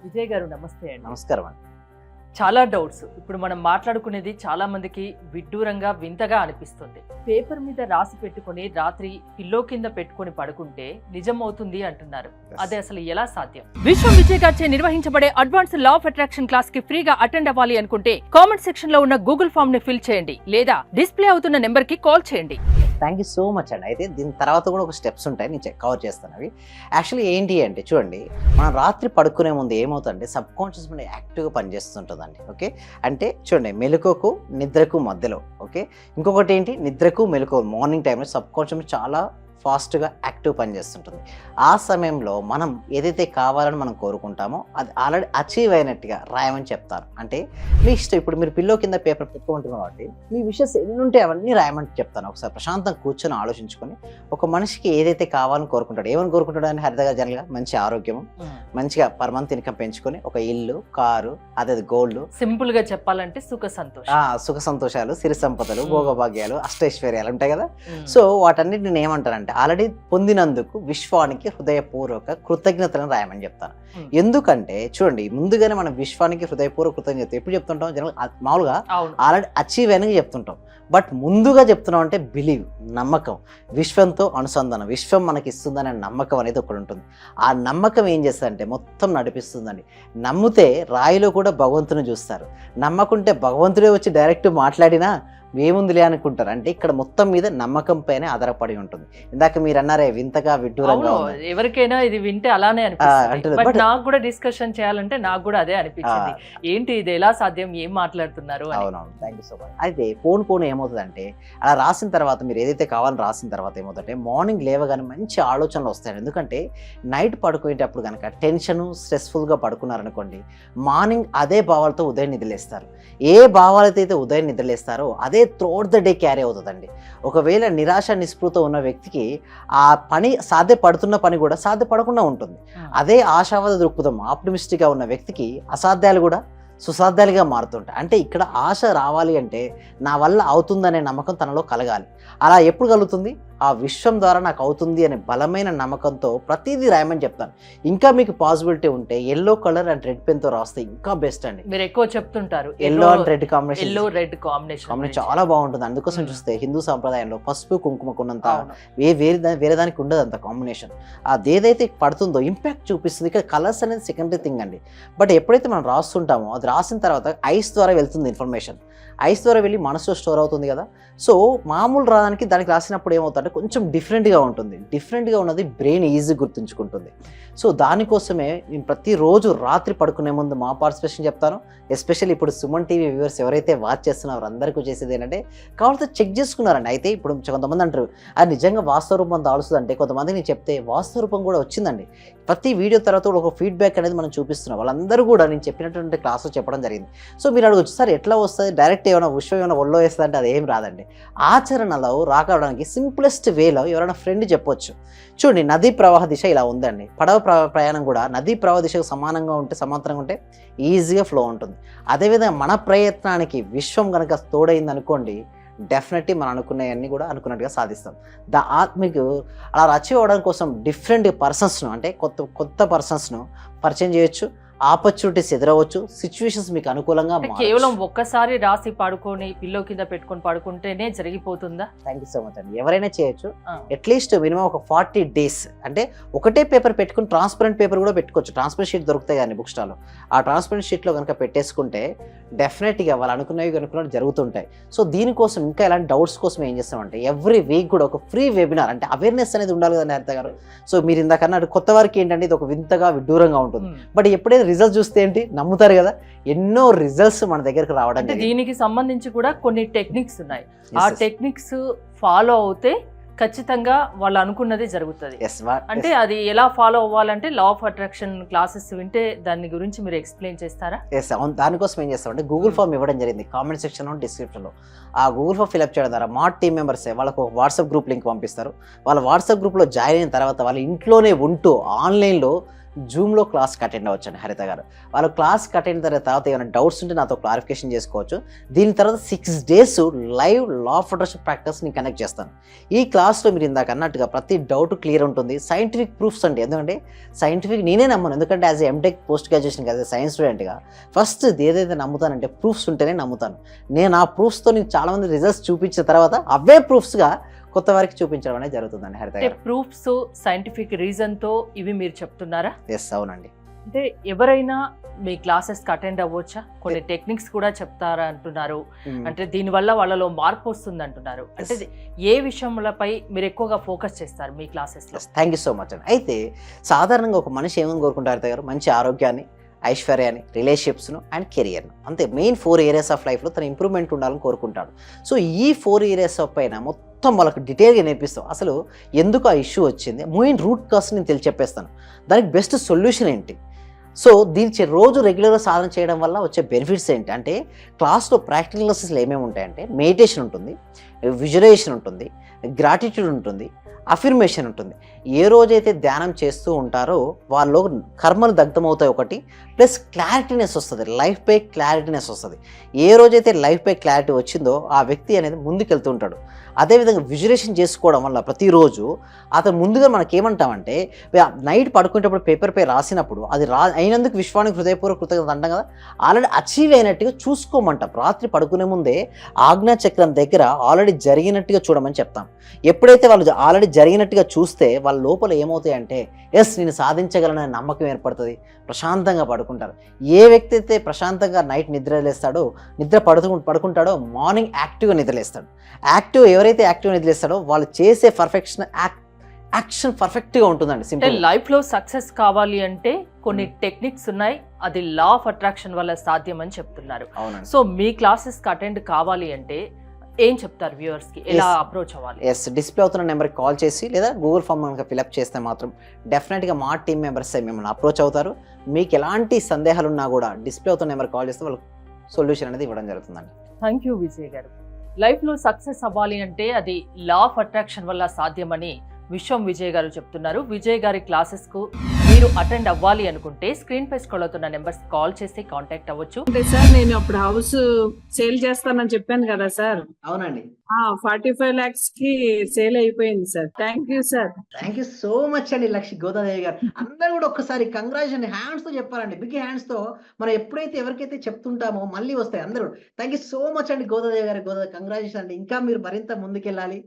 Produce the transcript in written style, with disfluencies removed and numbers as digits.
విజయ్ గారు నమస్తే అండి. నమస్కారం అండి. చాలా డౌట్స్ ఇప్పుడు మనం మాట్లాడుకునేది చాలా మందికి విడ్డూరంగా వింతగా అనిపిస్తుంది. పేపర్ మీద రాసి పెట్టుకొని రాత్రి పిల్లో కింద పెట్టుకొని పడుకుంటే నిజం అవుతుంది అంటున్నారు. అదే అసలు ఎలా సాధ్యం? విశ్వం విజయ్ గారిచే నిర్వహించబడే advance law of attraction class కి ఫ్రీగా అటెండ్ అవ్వాలి అనుకుంటే కామెంట్ సెక్షన్ లో ఉన్న గూగుల్ ఫామ్ ని ఫిల్ చేయండి లేదా డిస్ప్లే అవుతున్న నెంబర్ కి కాల్ చేయండి. థ్యాంక్ యూ సో మచ్ అండి. అయితే దీని తర్వాత కూడా ఒక స్టెప్స్ ఉంటాయి, నేను కవర్ చేస్తాను. అవి యాక్చువల్లీ ఏంటి అంటే చూడండి, మనం రాత్రి పడుకునే ముందు ఏమవుతుందంటే సబ్ కాన్షియస్ మైండ్ యాక్టివ్గా పనిచేస్తుంటుందండి. ఓకే, అంటే చూడండి మెలకువకు నిద్రకు మధ్యలో. ఓకే, ఇంకొకటి ఏంటి, నిద్రకు మెలకువ మార్నింగ్ టైంలో సబ్ కాన్షియస్ మైండ్ చాలా ఫాస్ట్గా యాక్టివ్ పనిచేస్తుంటుంది. ఆ సమయంలో మనం ఏదైతే కావాలని మనం కోరుకుంటామో అది ఆల్రెడీ అచీవ్ అయినట్టుగా రాయమని చెప్తారు. అంటే మీ ఇష్టం, ఇప్పుడు మీరు పిల్లో కింద పేపర్ పెట్టుకుంటున్నారు కాబట్టి మీ విషయస్ ఎన్ని ఉంటే అవన్నీ రాయమని చెప్తాను. ఒకసారి ప్రశాంతంగా కూర్చొని ఆలోచించుకొని ఒక మనిషికి ఏదైతే కావాలని కోరుకుంటాడు, ఏమని కోరుకుంటాడు అని హరితగా జనరల్గా మంచి ఆరోగ్యము, మంచిగా పర్ మంత్ ఇన్కమ్ పెంచుకొని ఒక ఇల్లు, కారు, అదే గోల్డ్, సింపుల్ గా చెప్పాలంటే సుఖ సంతోషాలు, సిరి సంపదలు, భోగభాగ్యాలు, అష్టైశ్వర్యాలు ఉంటాయి కదా. సో వాటన్నిటి నేను ఏమంటానంటే ఆల్రెడీ పొందినందుకు విశ్వానికి హృదయపూర్వక కృతజ్ఞతలను రాయమని చెప్తాను. ఎందుకంటే చూడండి, ముందుగానే మనం విశ్వానికి హృదయపూర్వక కృతజ్ఞత ఎప్పుడు చెప్తుంటాం, జనరల్ మామూలుగా ఆల్రెడీ అచీవ్ అయినగా చెప్తుంటాం. బట్ ముందుగా చెప్తున్నాం అంటే బిలీవ్, నమ్మకం, విశ్వంతో అనుసంధానం, విశ్వం మనకి ఇస్తుందనే నమ్మకం అనేది ఒకటి ఉంటుంది. ఆ నమ్మకం ఏం చేస్తుందంటే మొత్తం నడిపిస్తుందండి. నమ్మితే రాయిలో కూడా భగవంతుని చూస్తారు, నమ్మకుంటే భగవంతుడే వచ్చి డైరెక్ట్ మాట్లాడినా ఏముందిలే అనుకుంటారు. అంటే ఇక్కడ మొత్తం మీద నమ్మకం పైన ఆధారపడి ఉంటుంది. ఇందాక మీరు అన్నారే వింతగా విడ్డూరంగా, ఎవరికైనా ఇది వింటే అలానే అనిపిస్తుంది. బట్ నాకు కూడా డిస్కషన్ చేయాలంటే నాకు కూడా అదే అనిపించింది, ఏంటి ఇది ఎలా సాధ్యం, ఏం మాట్లాడుతున్నారు. అవునవును, థ్యాంక్ యూ సో మచ్. అయితే పోను ఏమవుతుందంటే అలా రాసిన తర్వాత మీరు ఏదైతే కావాలని రాసిన తర్వాత ఏమవుతుందంటే మార్నింగ్ లేవగానే మంచి ఆలోచనలు వస్తాయి. ఎందుకంటే నైట్ పడుకునేటప్పుడు కనుక టెన్షన్ స్ట్రెస్ఫుల్గా పడుకున్నారనుకోండి, మార్నింగ్ అదే భావాలతో ఉదయం నిద్రలేస్తారు. ఏ భావాలతో అయితే ఉదయం నిద్రలేస్తారో అదే త్రూఅవుట్ ద డే క్యారీ అవుతుందండి. ఒకవేళ నిరాశ నిస్పృహత ఉన్న వ్యక్తికి ఆ పని సాధ్యపడుతున్న పని కూడా సాధ్యపడకుండా ఉంటుంది. అదే ఆశావాద దృక్పథం ఆప్టిమిస్టిక్గా ఉన్న వ్యక్తికి అసాధ్యాలు కూడా సుసాధ్యాలుగా మారుతుంటాయి. అంటే ఇక్కడ ఆశ రావాలి అంటే నా వల్ల అవుతుందనే నమ్మకం తనలో కలగాలి. అలా ఎప్పుడు కలుగుతుంది, ఆ విశ్వం ద్వారా నాకు అవుతుంది అనే బలమైన నమ్మకంతో ప్రతిదీ రాయమని చెప్తాను. ఇంకా మీకు పాసిబిలిటీ ఉంటే ఎల్లో కలర్ అండ్ రెడ్ పెన్తో రాస్తే ఇంకా బెస్ట్ అండి. మీరు ఎక్కువ చెప్తుంటారు yellow and red combination, yellow red combination చాలా బాగుంటుంది. అందుకోసం చూస్తే హిందూ సాంప్రదాయంలో పసుపు కుంకుమకున్నంత వేరే దానికి ఉండదు అంత కాంబినేషన్. అది ఏదైతే పడుతుందో ఇంపాక్ట్ చూపిస్తుంది. ఇక్కడ కలర్స్ అనేది సెకండరీ థింగ్ అండి. బట్ ఎప్పుడైతే మనం రాస్తుంటామో అది రాసిన తర్వాత ఐస్ ద్వారా వెళ్తుంది ఇన్ఫర్మేషన్, ఐస్ ద్వారా వెళ్ళి మనసులో స్టోర్ అవుతుంది కదా. సో మామూలు రాదానికి దానికి రాసినప్పుడు ఏమవుతుందంటే కొంచెం డిఫరెంట్గా ఉంటుంది. డిఫరెంట్గా ఉన్నది బ్రెయిన్ ఈజీ గుర్తుంచుకుంటుంది. సో దానికోసమే నేను ప్రతిరోజు రాత్రి పడుకునే ముందు మా పార్టిసిపేషన్ చెప్తాను. ఎస్పెషల్లీ ఇప్పుడు సుమన్ టీవీ వ్యూవర్స్ ఎవరైతే వాచ్ చేస్తున్నారో అందరికీ చేసేది ఏంటంటే కావాలంటే చెక్ చేసుకున్నారండి. అయితే ఇప్పుడు కొంతమంది అంటారు అది నిజంగా వాస్తవ రూపం దాల్స్తుంది అంటే, కొంతమంది నేను చెప్తే వాస్తవ రూపం కూడా వచ్చిందండి. ప్రతి వీడియో తర్వాత కూడా ఒక ఫీడ్బ్యాక్ అనేది మనం చూపిస్తున్నాం. వాళ్ళందరూ కూడా నేను చెప్పినటువంటి క్లాసులో చెప్పడం జరిగింది. సో మీరు అడగచ్చు, సార్ ఎట్లా వస్తుంది, డైరెక్ట్ ఏమైనా విశ్వం ఏమైనా ఒళ్ళో వేస్తుంది అంటే అది ఏం రాదండి. ఆచరణలో రాకడానికి సింప్లెస్ట్ వేలో ఎవరైనా ఫ్రెండ్ చెప్పొచ్చు. చూడండి, నదీ ప్రవాహ దిశ ఇలా ఉందండి. పడవ ప్రయాణం కూడా నదీ ప్రవాహ దిశకు సమానంగా ఉంటే, సమాంతరంగా ఉంటే ఈజీగా ఫ్లో ఉంటుంది. అదేవిధంగా మన ప్రయత్నానికి విశ్వం కనుక తోడైంది అనుకోండి, డెఫినెట్లీ మనం అనుకునేవన్నీ కూడా అనుకున్నట్టుగా సాధిస్తాం. మీకు అలా అచీవ్ అవ్వడం కోసం డిఫరెంట్ పర్సన్స్ను, అంటే కొత్త పర్సన్స్ను పరిచయం చేయొచ్చు. ఆపర్చునిటీస్ ఎదురవచ్చు, సిచ్యువేషన్స్ మీకు అనుకూలంగా కేవలం ఒక్కసారి రాసి పడుకొని పిల్లో కింద పెట్టుకొని పడుకుంటేనే జరిగిపోతుందా? థ్యాంక్ యూ సో మచ్ అండి. ఎవరైనా చేయొచ్చు. అట్లీస్ట్ మినిమం ఒక 40 days, అంటే ఒకటే పేపర్ పెట్టుకుని ట్రాన్స్పరెంట్ పేపర్ కూడా పెట్టుకోవచ్చు. ట్రాన్స్పరెంట్ షీట్ దొరుకుతాయి కానీ బుక్ స్టాల్లో, ఆ ట్రాన్స్పరెంట్ షీట్లో కనుక పెట్టేసుకుంటే డెఫినెట్గా వాళ్ళు అనుకున్నట్టు జరుగుతుంటాయి. సో దీనికోసం ఇంకా ఇలాంటి డౌట్స్ కోసం ఏం చేస్తామంటే ఎవ్రీ వీక్ కూడా ఒక ఫ్రీ వెబినార్, అంటే అవేర్నెస్ అనేది ఉండాలి కదండి హరిత గారు. సో మీరు ఇందాకన్నా కొత్త వారికి ఏంటంటే ఇది ఒక వింతగా విడ్డూరంగా ఉంటుంది. బట్ ఎప్పుడైతే రిజల్ట్స్ చూస్తే ఏంటి నమ్ముతారు కదా, ఎన్నో రిజల్ట్స్ మన దగ్గరకు రావడం. దీనికి సంబంధించి కూడా కొన్ని టెక్నిక్స్ ఉన్నాయి. ఆ టెక్నిక్స్ ఫాలో అవుతే ఖచ్చితంగా వాళ్ళు అనుకున్నది జరుగుతుంది. అంటే అది ఎలా ఫాలో అవ్వాలంటే లా ఆఫ్ అట్రాక్షన్ క్లాసెస్ వింటే దాని గురించి మీరు ఎక్స్ప్లెయిన్ చేస్తారా? అవును, దానికోసం ఏం చేస్తామంటే గూగుల్ ఫామ్ ఇవ్వడం జరిగింది కామెంట్ సెక్షన్లో, డిస్క్రిప్షన్లో. ఆ గూగుల్ ఫామ్ ఫిల్అప్ చేయడం ద్వారా మా టీమ్ మెంబర్సే వాళ్ళకు వాట్సాప్ గ్రూప్ లింక్ పంపిస్తారు. వాళ్ళ వాట్సాప్ గ్రూప్లో జాయిన్ అయిన తర్వాత వాళ్ళ ఇంట్లోనే ఉంటూ ఆన్లైన్లో జూమ్లో క్లాస్కి అటెండ్ అవ్వచ్చు అండి హరిత గారు. వాళ్ళు క్లాస్కి అటెండ్ అయిన తర్వాత ఏమైనా డౌట్స్ ఉంటే నాతో క్లారిఫికేషన్ చేసుకోవచ్చు. దీని తర్వాత 6 days live law of attraction ప్రాక్టీస్ని కనెక్ట్ చేస్తాను. ఈ క్లాస్లో మీరు ఇందాక అన్నట్టుగా ప్రతి డౌట్ క్లియర్ ఉంటుంది. సైంటిఫిక్ ప్రూఫ్స్ అండి, ఎందుకంటే సైంటిఫిక్ నేనే నమ్మను, ఎందుకంటే as MTech post graduation as science స్టూడెంట్గా ఫస్ట్ ఏదైతే నమ్ముతానంటే ప్రూఫ్స్ ఉంటేనే నమ్ముతాను. నేను ఆ ప్రూఫ్స్తో నేను చాలామంది రిజల్ట్స్ చూపించిన తర్వాత అవే ప్రూఫ్స్గా కొత్త వారికి చూపించడం అనేది జరుగుతుందండి హరిత అంటే గారు. ప్రూఫ్స్ సైంటిఫిక్ రీజన్ తో ఇవి మీరు చెప్తున్నారా? ఎస్, అవునండి. అంటే ఎవరైనా మీ క్లాసెస్ కి అటెండ్ అవ్వచ్చా? కొన్ని టెక్నిక్స్ కూడా చెప్తారా అంటున్నారు, అంటే దీనివల్ల వాళ్ళలో మార్పు వస్తుంది అంటున్నారు. అంటే ఏ విషయంలపై మీరు ఎక్కువగా ఫోకస్ చేస్తారు మీ క్లాసెస్ లో? థ్యాంక్ యూ సో మచ్ అండి. అయితే సాధారణంగా ఒక మనిషి ఏమని కోరుకుంటారు హరిత గారు? మంచి ఆరోగ్యాన్ని, ఐశ్వర్యాన్ని, రిలేషన్షిప్స్ను అండ్ కెరియర్ను, అంతే మెయిన్ 4 areas ఆఫ్ లైఫ్లో తన ఇంప్రూవ్మెంట్ ఉండాలని కోరుకుంటాడు. సో ఈ 4 areas పైన మొత్తం వాళ్ళకి డీటెయిల్గా నేర్పిస్తాం. అసలు ఎందుకు ఆ ఇష్యూ వచ్చింది, మెయిన్ రూట్ కాస్ట్ నేను చెప్పేస్తాను, దానికి బెస్ట్ సొల్యూషన్ ఏంటి. సో దీని రోజు రెగ్యులర్గా సాధన చేయడం వల్ల వచ్చే బెనిఫిట్స్ ఏంటి అంటే, క్లాస్లో ప్రాక్టికల్ క్లాసెస్లో ఏమేమి ఉంటాయంటే మెడిటేషన్ ఉంటుంది, విజువలైజేషన్ ఉంటుంది, గ్రాటిట్యూడ్ ఉంటుంది, అఫర్మేషన్ ఉంటుంది. ఏ రోజైతే ధ్యానం చేస్తూ ఉంటారో వాళ్ళలో కర్మలు దగ్ధమవుతాయి ఒకటి, ప్లస్ క్లారిటీనెస్ వస్తుంది, లైఫ్పై క్లారిటీనెస్ వస్తుంది. ఏ రోజైతే లైఫ్పై క్లారిటీ వచ్చిందో ఆ వ్యక్తి అనేది ముందుకెళ్తూ ఉంటాడు. అదేవిధంగా విజువలైజేషన్ చేసుకోవడం వల్ల ప్రతిరోజు అతను ముందుగా మనకేమంటామంటే, నైట్ పడుకునేటప్పుడు పేపర్పై రాసినప్పుడు అది అయినందుకు విశ్వానికి హృదయపూర్వక కృతజ్ఞత అంటాం కదా, ఆల్రెడీ అచీవ్ అయినట్టుగా చూసుకోమంటాం. రాత్రి పడుకునే ముందే ఆజ్ఞా చక్రం దగ్గర ఆల్రెడీ జరిగినట్టుగా చూడమని చెప్తాం. ఎప్పుడైతే వాళ్ళు ఆల్రెడీ జరిగినట్టుగా చూస్తే వాళ్ళ లోపల ఏమవుతాయంటే, ఎస్ నేను సాధించగలననే నమ్మకం ఏర్పడుతుంది, ప్రశాంతంగా పడుకుంటారు. ఏ వ్యక్తి అయితే ప్రశాంతంగా నైట్ నిద్రలేస్తాడో, పడుకుంటాడో మార్నింగ్ యాక్టివ్గా నిద్రలేస్తాడు. ఎవరైతే యాక్టివ్గా నిద్రలేస్తాడో వాళ్ళు చేసే యాక్షన్ పర్ఫెక్ట్గా ఉంటుందండి. అంటే సింపుల్. లైఫ్ లో సక్సెస్ కావాలి అంటే కొన్ని టెక్నిక్స్ ఉన్నాయి, అది లా ఆఫ్ అట్రాక్షన్ వల్ల సాధ్యం అని చెప్తున్నారు. అవునండి. సో మీ క్లాసెస్ కి అటెండ్ కావాలి అంటే ఏం చెప్తారు వ్యూవర్స్ కి, ఎలా అప్రోచ్ అవ్వాలి? ఎస్, డిస్ప్లే అవుతున్న నెంబర్కి కాల్ చేసి లేదా గూగుల్ ఫామ్ కనుక ఫిల్అప్ చేస్తే మాత్రం డెఫినెట్గా మా టీమ్ మెంబర్స్ మిమ్మల్ని అప్రోచ్ అవుతారు. మీకు ఎలాంటి సందేహాలు ఉన్నా కూడా డిస్ప్లే అవుతున్న నెంబర్కి కాల్ చేస్తే వాళ్ళకి సొల్యూషన్ అనేది ఇవ్వడం జరుగుతుందండి. థ్యాంక్ యూ విజయ్ గారు. లైఫ్ లో సక్సెస్ అవ్వాలి అంటే అది లా ఆఫ్ అట్రాక్షన్ వల్ల సాధ్యమని విశ్వం విజయ్ గారు చెప్తున్నారు. విజయ్ గారి క్లాసెస్ కు మీరు అటెండ్ అవ్వాలి అనుకుంటే స్క్రీన్ పై స్క్రోల్ అవుతున్న నెంబర్స్ కాల్ చేసి కాంటాక్ట్ అవ్వచ్చు. అంటే సార్, నేను అప్పుడు హౌస్ సేల్ చేస్తానని చెప్పాను కదా సార్, అవునండి. 45 lakhs కి సేల్ అయిపోయింది sir. Thank you sir. Thank you so much అండి లక్ష్మి గోదాదేవి గారు. అందరూ కూడా ఒక్కసారి కంగ్రాచులేషన్ హ్యాండ్స్ తో చెప్పాలండి, బిగ్ హ్యాండ్స్ తో. మనం ఎప్పుడైతే ఎవరికైతే చెప్తుంటామో మళ్ళీ వస్తాయి అందరూ. థ్యాంక్ యూ సో మచ్ అండి గోదాదేవి గారు. కంగ్రాచులేషన్ అండి, ఇంకా మీరు మరింత ముందుకెళ్ళాలి.